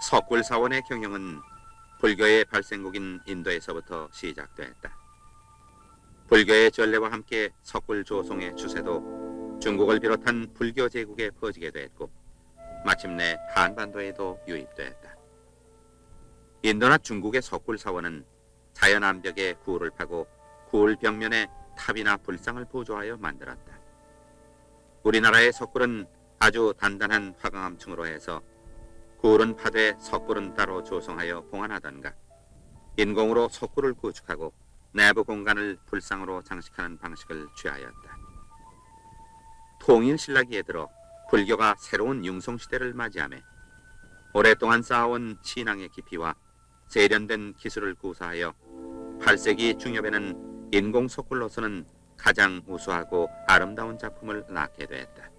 석굴사원의 경영은 불교의 발생국인 인도에서부터 시작되었다. 불교의 전례와 함께 석굴 조송의 추세도 중국을 비롯한 불교 제국에 퍼지게 됐고 마침내 한반도에도 유입되었다. 인도나 중국의 석굴사원은 자연 암벽에 구를 파고 구울 벽면에 탑이나 불상을 부조하여 만들었다. 우리나라의 석굴은 아주 단단한 화강암층으로 해서 구울은 파되 석굴은 따로 조성하여 봉안하던가 인공으로 석굴을 구축하고 내부 공간을 불상으로 장식하는 방식을 취하였다. 통일신라기에 들어 불교가 새로운 융성시대를 맞이하며 오랫동안 쌓아온 신앙의 깊이와 세련된 기술을 구사하여 8세기 중엽에는 인공 석굴로서는 가장 우수하고 아름다운 작품을 낳게 되었다.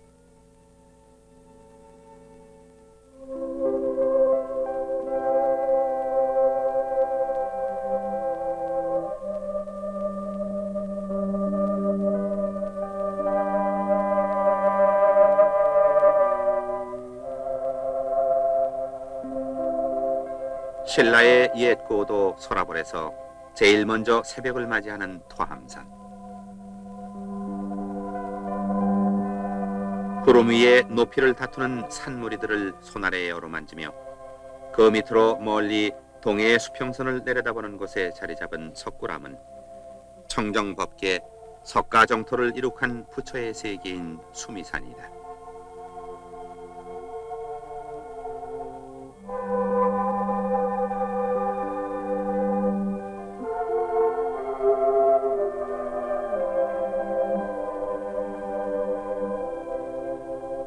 신라의 옛 고도 소라볼에서 제일 먼저 새벽을 맞이하는 토함산. 구름 위에 높이를 다투는 산무리들을 손아래에 어루만지며 그 밑으로 멀리 동해의 수평선을 내려다보는 곳에 자리 잡은 석굴암은 청정법계 석가정토를 이룩한 부처의 세계인 수미산이다.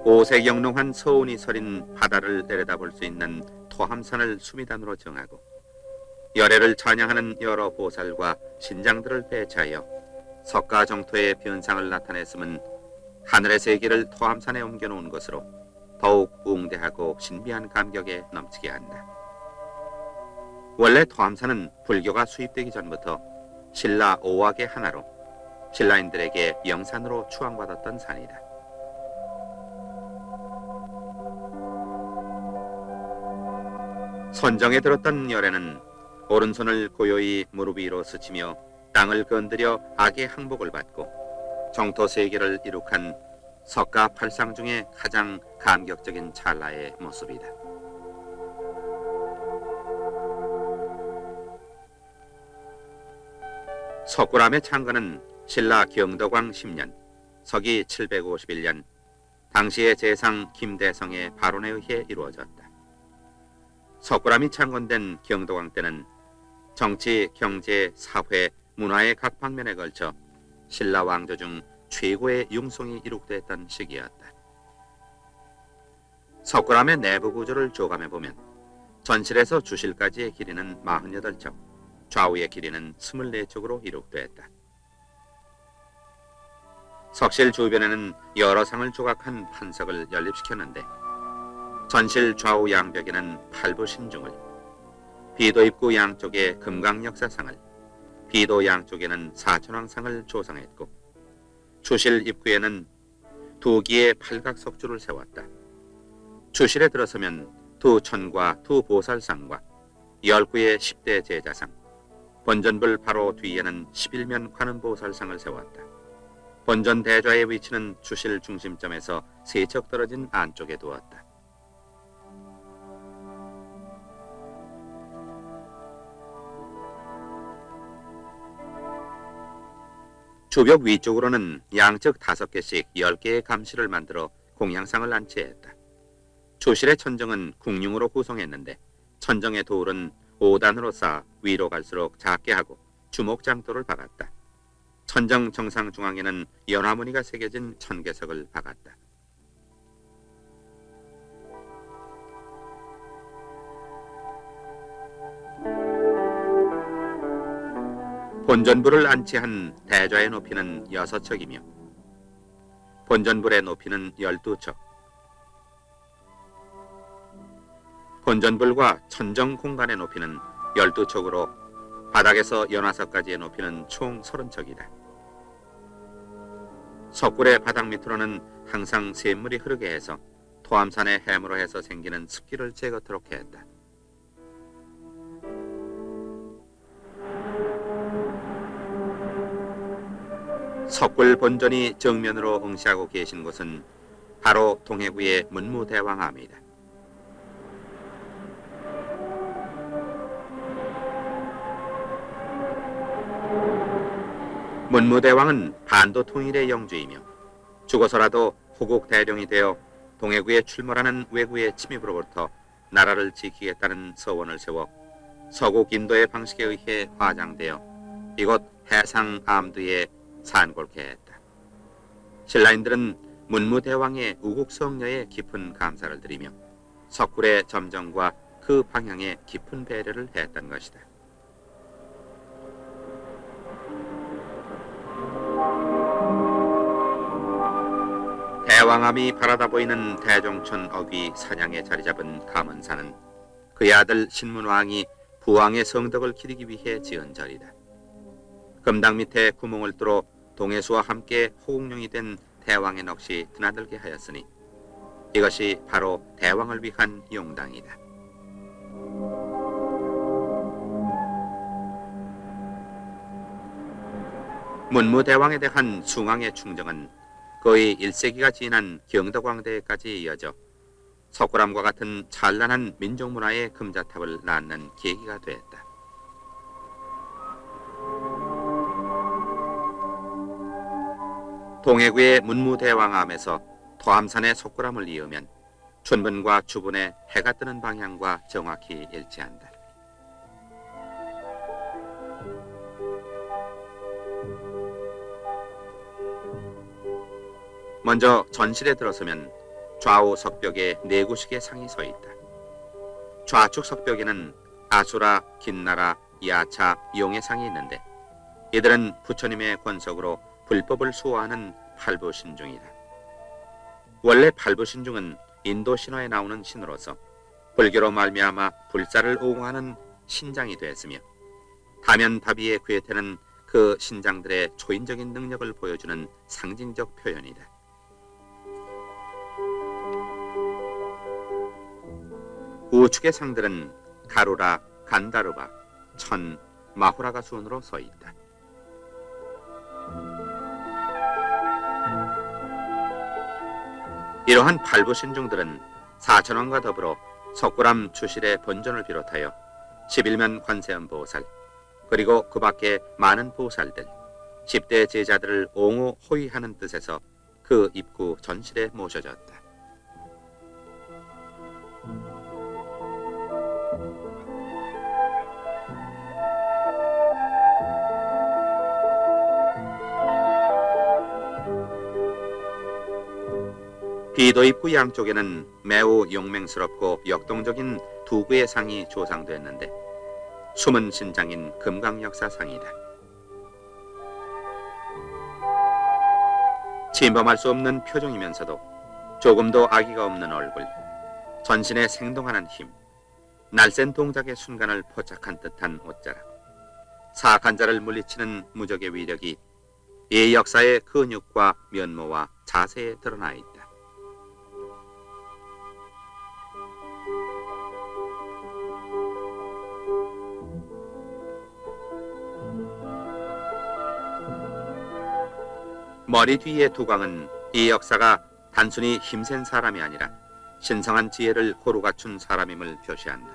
오색영롱한 서운이 서린 바다를 내려다볼 수 있는 토함산을 수미단으로 정하고 열애를 찬양하는 여러 보살과 신장들을 배치하여 석가정토의 변상을 나타냈음은 하늘의 세계를 토함산에 옮겨놓은 것으로 더욱 웅대하고 신비한 감격에 넘치게 한다. 원래 토함산은 불교가 수입되기 전부터 신라 5악의 하나로 신라인들에게 영산으로 추앙받았던 산이다. 선정에 들었던 열애는 오른손을 고요히 무릎 위로 스치며 땅을 건드려 악의 항복을 받고 정토 세계를 이룩한 석가 팔상 중에 가장 감격적인 찰나의 모습이다. 석굴암의 창건은 신라 경덕왕 10년, 서기 751년, 당시의 재상 김대성의 발언에 의해 이루어졌다. 석굴암이 창건된 경덕왕 때는 정치, 경제, 사회, 문화의 각 방면에 걸쳐 신라 왕조 중 최고의 융성이 이룩됐던 시기였다. 석굴암의 내부 구조를 조감해보면 전실에서 주실까지의 길이는 48척, 좌우의 길이는 24척으로 이룩됐다. 석실 주변에는 여러 상을 조각한 판석을 연립시켰는데 전실 좌우 양벽에는 8부 신중을, 비도 입구 양쪽에 금강역사상을, 비도 양쪽에는 사천왕상을 조성했고 주실 입구에는 2기의 팔각석주를 세웠다. 주실에 들어서면 2천과 2보살상과 10구의 10대 제자상, 본전불 바로 뒤에는 11면 관음보살상을 세웠다. 본전 대좌의 위치는 주실 중심점에서 3척 떨어진 안쪽에 두었다. 주벽 위쪽으로는 양측 5개씩 10개의 감시를 만들어 공양상을 안치했다. 주실의 천정은 궁융으로 구성했는데 천정의 도울은 5단으로 쌓아 위로 갈수록 작게 하고 주목장도를 박았다. 천정 정상 중앙에는 연화무늬가 새겨진 천개석을 박았다. 본전불을 안치한 대좌의 높이는 6척이며 본전불의 높이는 12척, 본전불과 천정 공간의 높이는 12척으로 바닥에서 연화석까지의 높이는 총 30척이다. 석굴의 바닥 밑으로는 항상 샘물이 흐르게 해서 토암산의 해무로 해서 생기는 습기를 제거토록 했다. 석굴 본전이 정면으로 응시하고 계신 곳은 바로 동해구의 문무대왕암이다. 문무대왕은 반도 통일의 영주이며 죽어서라도 호국 대령이 되어 동해구에 출몰하는 왜구의 침입으로부터 나라를 지키겠다는 서원을 세워 서국 인도의 방식에 의해 화장되어 이곳 해상 암두에 산골케 했다. 신라인들은 문무대왕의 우국성녀에 깊은 감사를 드리며 석굴의 점정과 그 방향에 깊은 배려를 했던 것이다. 대왕암이 바라다 보이는 대종천 어귀 산양에 자리 잡은 감은산은 그의 아들 신문왕이 부왕의 성덕을 기리기 위해 지은 절이다. 금당 밑에 구멍을 뚫어 동해수와 함께 호국령이 된 대왕의 넋이 드나들게 하였으니 이것이 바로 대왕을 위한 용당이다. 문무대왕에 대한 숭앙의 충정은 거의 1세기가 지난 경덕왕대까지 이어져 석굴암과 같은 찬란한 민족문화의 금자탑을 낳는 계기가 되었다. 동해구의 문무대왕암에서 토암산의 석굴암을 이으면 춘분과 주분의 해가 뜨는 방향과 정확히 일치한다. 먼저 전실에 들어서면 좌우 석벽에 4구씩의 상이 서 있다. 좌측 석벽에는 아수라, 긴나라, 야차, 용의 상이 있는데 이들은 부처님의 권석으로 불법을 수호하는 팔부신중이다. 원래 팔부신중은 인도 신화에 나오는 신으로서 불교로 말미암아 불사를 옹호하는 신장이 되었으며 다면다비의 괴테는 그 신장들의 초인적인 능력을 보여주는 상징적 표현이다. 우측의 상들은 가루라, 간다르바, 천, 마후라가 순으로 서 있다. 이러한 팔부신중들은 사천왕과 더불어 석굴암 주실의 본전을 비롯하여 11면 관세음 보살 그리고 그 밖에 많은 보살들 10대 제자들을 옹호 호위하는 뜻에서 그 입구 전실에 모셔졌다. 비도 입구 양쪽에는 매우 용맹스럽고 역동적인 두 구의 상이 조상되었는데 숨은 신장인 금강역사상이다. 침범할 수 없는 표정이면서도 조금도 악의가 없는 얼굴, 전신에 생동하는 힘, 날쌘 동작의 순간을 포착한 듯한 옷자락, 사악한 자를 물리치는 무적의 위력이 이 역사의 근육과 면모와 자세에 드러나 있다. 머리 뒤의 두광은 이 역사가 단순히 힘센 사람이 아니라 신성한 지혜를 고루 갖춘 사람임을 표시한다.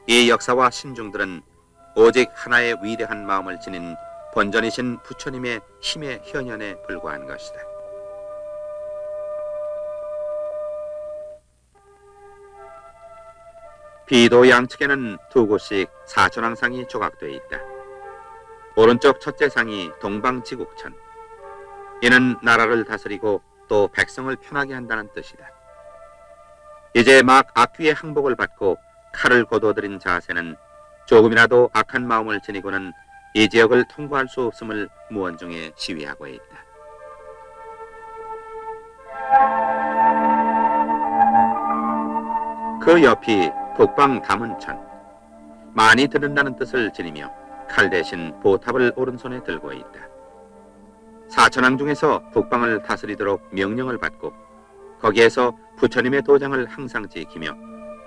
이 역사와 신중들은 오직 하나의 위대한 마음을 지닌 본전이신 부처님의 힘의 현현에 불과한 것이다. 비도 양측에는 두 곳씩 사천왕상이 조각되어 있다. 오른쪽 첫째 상이 동방지국천, 이는 나라를 다스리고 또 백성을 편하게 한다는 뜻이다. 이제 막 악귀의 항복을 받고 칼을 거둬들인 자세는 조금이라도 악한 마음을 지니고는 이 지역을 통과할 수 없음을 무언중에 시위하고 있다. 그 옆이 북방 담은천, 많이 듣는다는 뜻을 지니며 칼 대신 보탑을 오른손에 들고 있다. 사천왕 중에서 북방을 다스리도록 명령을 받고 거기에서 부처님의 도장을 항상 지키며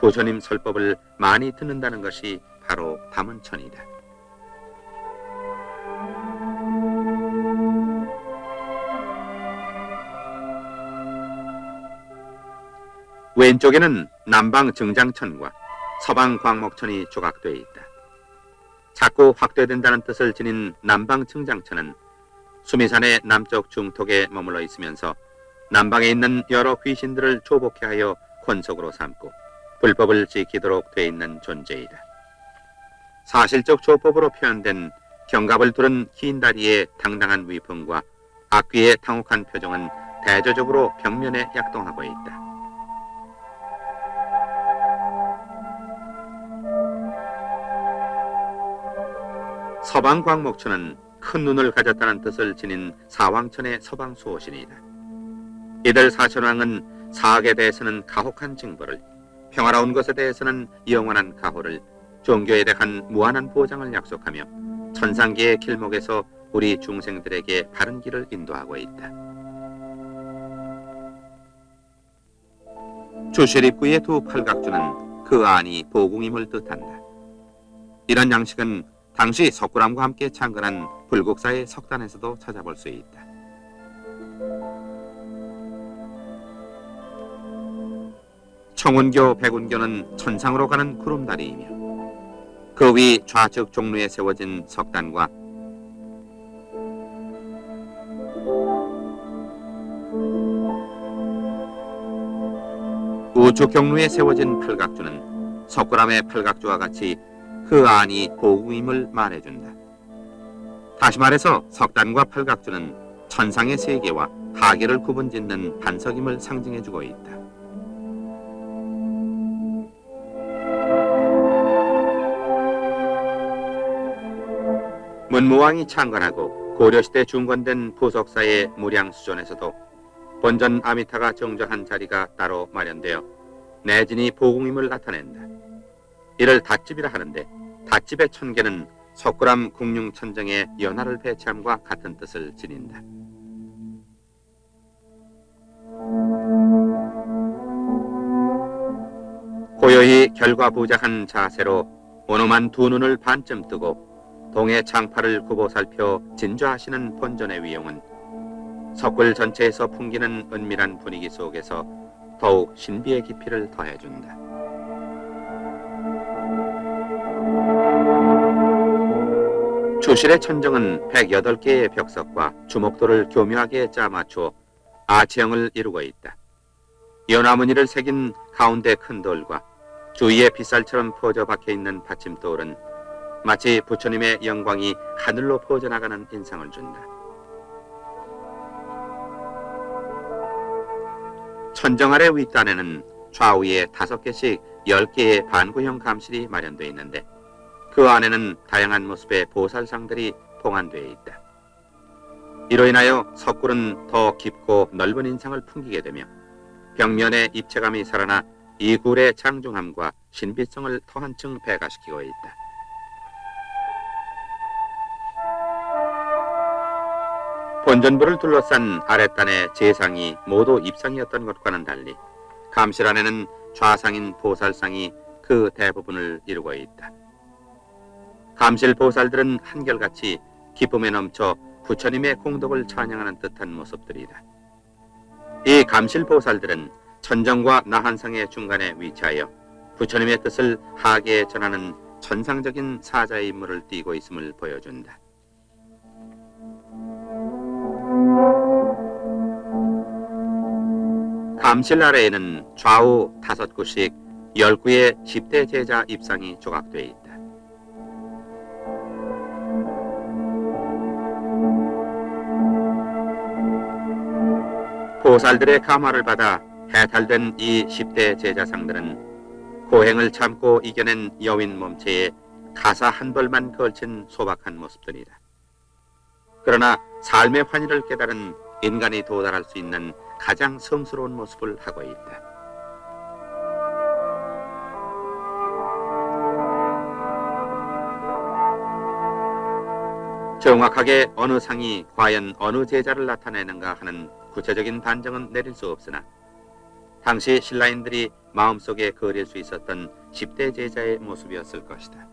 부처님 설법을 많이 듣는다는 것이 바로 담은천이다. 왼쪽에는 남방 증장천과 서방 광목천이 조각되어 있다. 자꾸 확대된다는 뜻을 지닌 남방 증장천은 수미산의 남쪽 중턱에 머물러 있으면서 남방에 있는 여러 귀신들을 조복해 하여 권속으로 삼고 불법을 지키도록 돼 있는 존재이다. 사실적 조법으로 표현된 경갑을 두른 긴 다리의 당당한 위풍과 악귀의 당혹한 표정은 대조적으로 벽면에 약동하고 있다. 서방 광목천은 큰 눈을 가졌다는 뜻을 지닌 사왕천의 서방 수호신이다. 이들 사천왕은 사악에 대해서는 가혹한 징벌을, 평화로운 것에 대해서는 영원한 가호를, 종교에 대한 무한한 보장을 약속하며 천상계의 길목에서 우리 중생들에게 바른 길을 인도하고 있다. 주실 입구의 두 팔각주는 그 안이 보궁임을 뜻한다. 이런 양식은 당시 석굴암과 함께 창건한 불국사의 석단에서도 찾아볼 수 있다. 청운교, 백운교는 천상으로 가는 구름다리이며 그 위 좌측 종루에 세워진 석단과 우측 경루에 세워진 팔각주는 석굴암의 팔각주와 같이 그 안이 보궁임을 말해준다. 다시 말해서 석단과 팔각주는 천상의 세계와 하계를 구분짓는 반석임을 상징해주고 있다. 문무왕이 창건하고 고려시대 중건된 부석사의 무량수전에서도 본전 아미타가 정저한 자리가 따로 마련되어 내진이 보궁임을 나타낸다. 이를 닷집이라 하는데 닷집의 천계는 석굴암 궁융천정의 연화를 배치함과 같은 뜻을 지닌다. 고요히 결과부작한 자세로 오노만 두 눈을 반쯤 뜨고 동해 창파를 굽어 살펴 진좌하시는 본전의 위용은 석굴 전체에서 풍기는 은밀한 분위기 속에서 더욱 신비의 깊이를 더해준다. 주실의 천정은 108개의 벽석과 주목도를 교묘하게 짜맞추어 아치형을 이루고 있다. 연화무늬를 새긴 가운데 큰 돌과 주위에 빗살처럼 퍼져 박혀있는 받침돌은 마치 부처님의 영광이 하늘로 퍼져나가는 인상을 준다. 천정 아래 윗단에는 좌우에 5개씩 10개의 반구형 감실이 마련되어 있는데 그 안에는 다양한 모습의 보살상들이 봉안되어 있다. 이로 인하여 석굴은 더 깊고 넓은 인상을 풍기게 되며 벽면의 입체감이 살아나 이 굴의 장중함과 신비성을 더 한층 배가시키고 있다. 본전부를 둘러싼 아랫단의 제상이 모두 입상이었던 것과는 달리 감실 안에는 좌상인 보살상이 그 대부분을 이루고 있다. 감실 보살들은 한결같이 기쁨에 넘쳐 부처님의 공덕을 찬양하는 듯한 모습들이다. 이 감실 보살들은 천정과 나한상의 중간에 위치하여 부처님의 뜻을 하계에 전하는 천상적인 사자의 임무를 띠고 있음을 보여준다. 감실 아래에는 좌우 5구씩 10구의 10대 제자 입상이 조각되어 있다. 보살들의 감화를 받아 해탈된 이 10대 제자상들은 고행을 참고 이겨낸 여윈 몸체에 가사 한 벌만 걸친 소박한 모습들이다. 그러나 삶의 환희를 깨달은 인간이 도달할 수 있는 가장 성스러운 모습을 하고 있다. 정확하게 어느 상이 과연 어느 제자를 나타내는가 하는 구체적인 단정은 내릴 수 없으나 당시 신라인들이 마음속에 그릴 수 있었던 10대 제자의 모습이었을 것이다.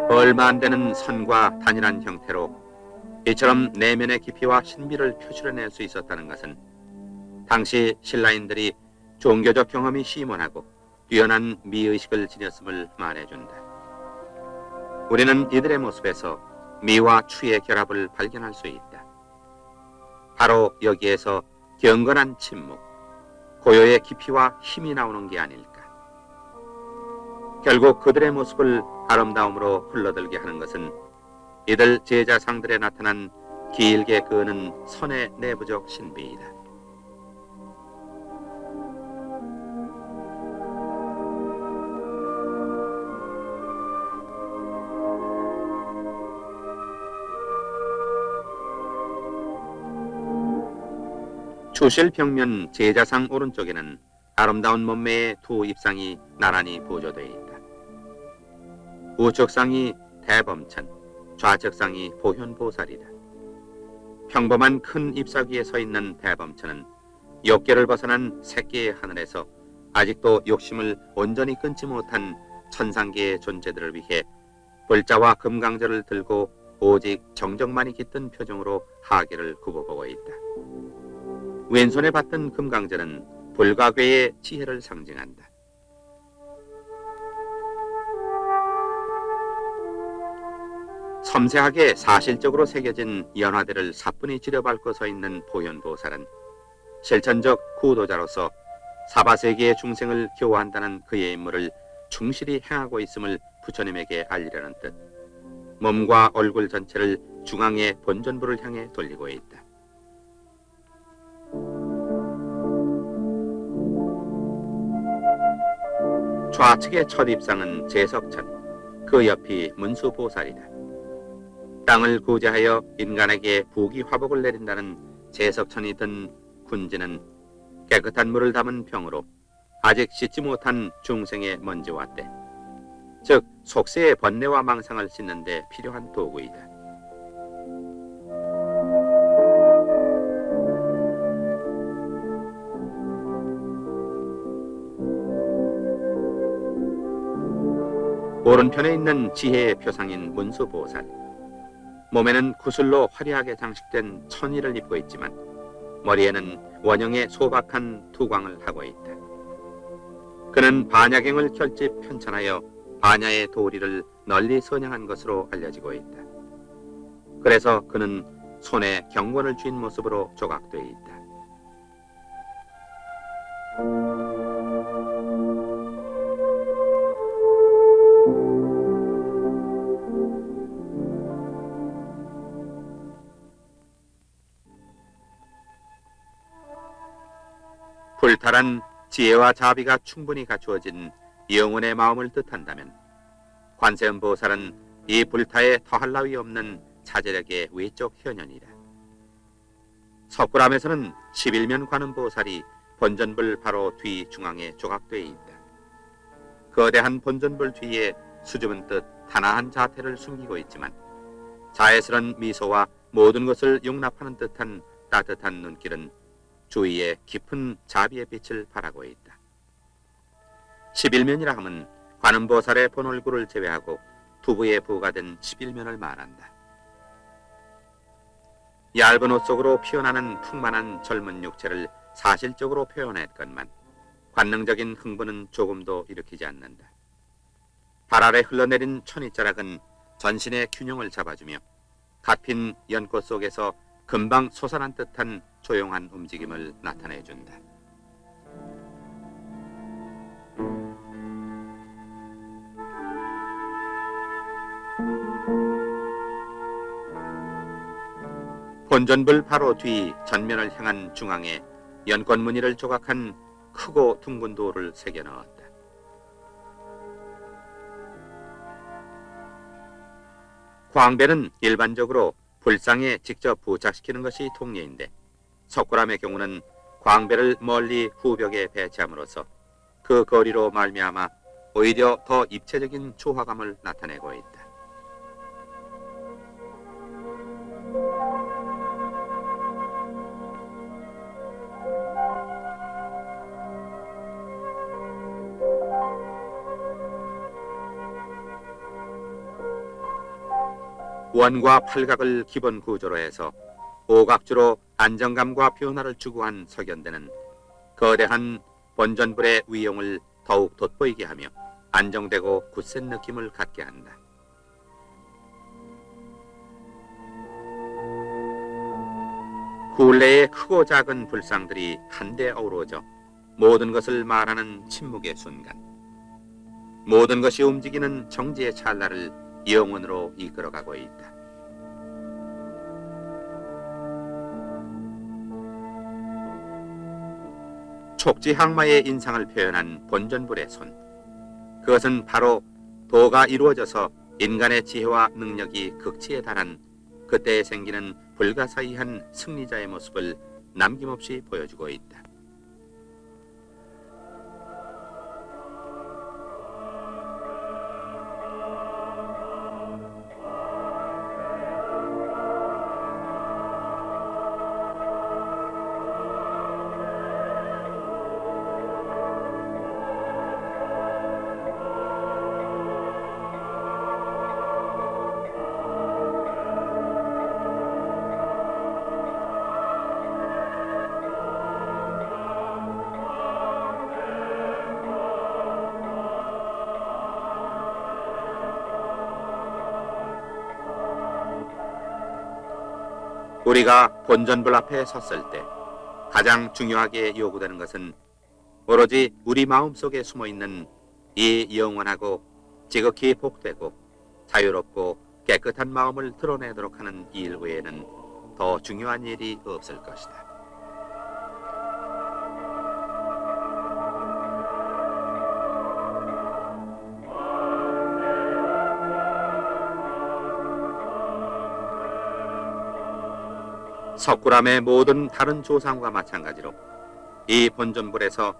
얼마 안 되는 선과 단일한 형태로 이처럼 내면의 깊이와 신비를 표출해낼 수 있었다는 것은 당시 신라인들이 종교적 경험이 심원하고 뛰어난 미의식을 지녔음을 말해준다. 우리는 이들의 모습에서 미와 추의 결합을 발견할 수 있다. 바로 여기에서 경건한 침묵, 고요의 깊이와 힘이 나오는 게 아닐까. 결국 그들의 모습을 아름다움으로 흘러들게 하는 것은 이들 제자상들에 나타난 길게 그는 선의 내부적 신비이다. 추실 벽면 제자상 오른쪽에는 아름다운 몸매의 두 입상이 나란히 보조되어 있다. 우측상이 대범천, 좌측상이 보현보살이다. 평범한 큰 잎사귀 위에 서 있는 대범천은 욕계를 벗어난 새끼의 하늘에서 아직도 욕심을 온전히 끊지 못한 천상계의 존재들을 위해 불자와 금강절을 들고 오직 정적만이 깃든 표정으로 하계를 굽어보고 있다. 왼손에 받던 금강절은 불가괴의 지혜를 상징한다. 섬세하게 사실적으로 새겨진 연화대를 사뿐히 지려밟고 서 있는 보현보살은 실천적 구도자로서 사바세계의 중생을 교화한다는 그의 임무를 충실히 행하고 있음을 부처님에게 알리려는 뜻, 몸과 얼굴 전체를 중앙의 본전부를 향해 돌리고 있다. 좌측의 첫 입상은 제석천, 그 옆이 문수보살이다. 땅을 구제하여 인간에게 부귀화복을 내린다는 제석천이 든 군지는 깨끗한 물을 담은 병으로 아직 씻지 못한 중생의 먼지와 때, 즉 속세의 번뇌와 망상을 씻는 데 필요한 도구이다. 오른편에 있는 지혜의 표상인 문수보살, 몸에는 구슬로 화려하게 장식된 천의를 입고 있지만 머리에는 원형의 소박한 투광을 하고 있다. 그는 반야경을 결집 편찬하여 반야의 도리를 널리 선양한 것으로 알려지고 있다. 그래서 그는 손에 경권을 쥔 모습으로 조각되어 있다. 불탈한 지혜와 자비가 충분히 갖추어진 영혼의 마음을 뜻한다면 관세음보살은 이 불타에 더할 나위 없는 자제력의 외적 현현이다. 석굴암에서는 11면 관음보살이 본전불 바로 뒤 중앙에 조각되어 있다. 거대한 본전불 뒤에 수줍은 듯 단아한 자태를 숨기고 있지만 자애스런 미소와 모든 것을 용납하는 듯한 따뜻한 눈길은 주위에 깊은 자비의 빛을 발하고 있다. 11면이라 함은 관음보살의 본 얼굴을 제외하고 두부에 부과된 11면을 말한다. 얇은 옷 속으로 피어나는 풍만한 젊은 육체를 사실적으로 표현했건만 관능적인 흥분은 조금도 일으키지 않는다. 발 아래 흘러내린 천이자락은 전신의 균형을 잡아주며 갓핀 연꽃 속에서 금방 솟아난 듯한 조용한 움직임을 나타내준다. 본전불 바로 뒤 전면을 향한 중앙에 연꽃 무늬를 조각한 크고 둥근 돌을 새겨 넣었다. 광배는 일반적으로 불상에 직접 부착시키는 것이 통례인데 석굴암의 경우는 광배를 멀리 후벽에 배치함으로써 그 거리로 말미암아 오히려 더 입체적인 조화감을 나타내고 있다. 원과 팔각을 기본 구조로 해서 오각주로 안정감과 변화를 추구한 석연대는 거대한 본전불의 위용을 더욱 돋보이게 하며 안정되고 굳센 느낌을 갖게 한다. 굴레의 크고 작은 불상들이 한데 어우러져 모든 것을 말하는 침묵의 순간, 모든 것이 움직이는 정지의 찰나를 영원으로 이끌어가고 있다. 촉지항마의 인상을 표현한 본전불의 손, 그것은 바로 도가 이루어져서 인간의 지혜와 능력이 극치에 달한 그때에 생기는 불가사의한 승리자의 모습을 남김없이 보여주고 있다. 우리가 본전불 앞에 섰을 때 가장 중요하게 요구되는 것은 오로지 우리 마음속에 숨어있는 이 영원하고 지극히 복되고 자유롭고 깨끗한 마음을 드러내도록 하는 일 외에는 더 중요한 일이 없을 것이다. 석굴암의 모든 다른 조상과 마찬가지로 이 본전불에서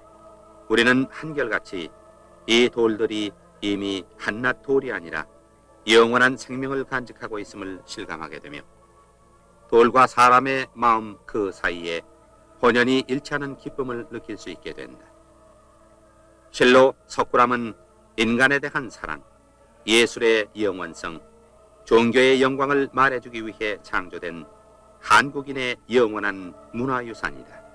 우리는 한결같이 이 돌들이 이미 한낱 돌이 아니라 영원한 생명을 간직하고 있음을 실감하게 되며 돌과 사람의 마음 그 사이에 혼연히 일치하는 기쁨을 느낄 수 있게 된다. 실로 석굴암은 인간에 대한 사랑, 예술의 영원성, 종교의 영광을 말해주기 위해 창조된 한국인의 영원한 문화유산이다.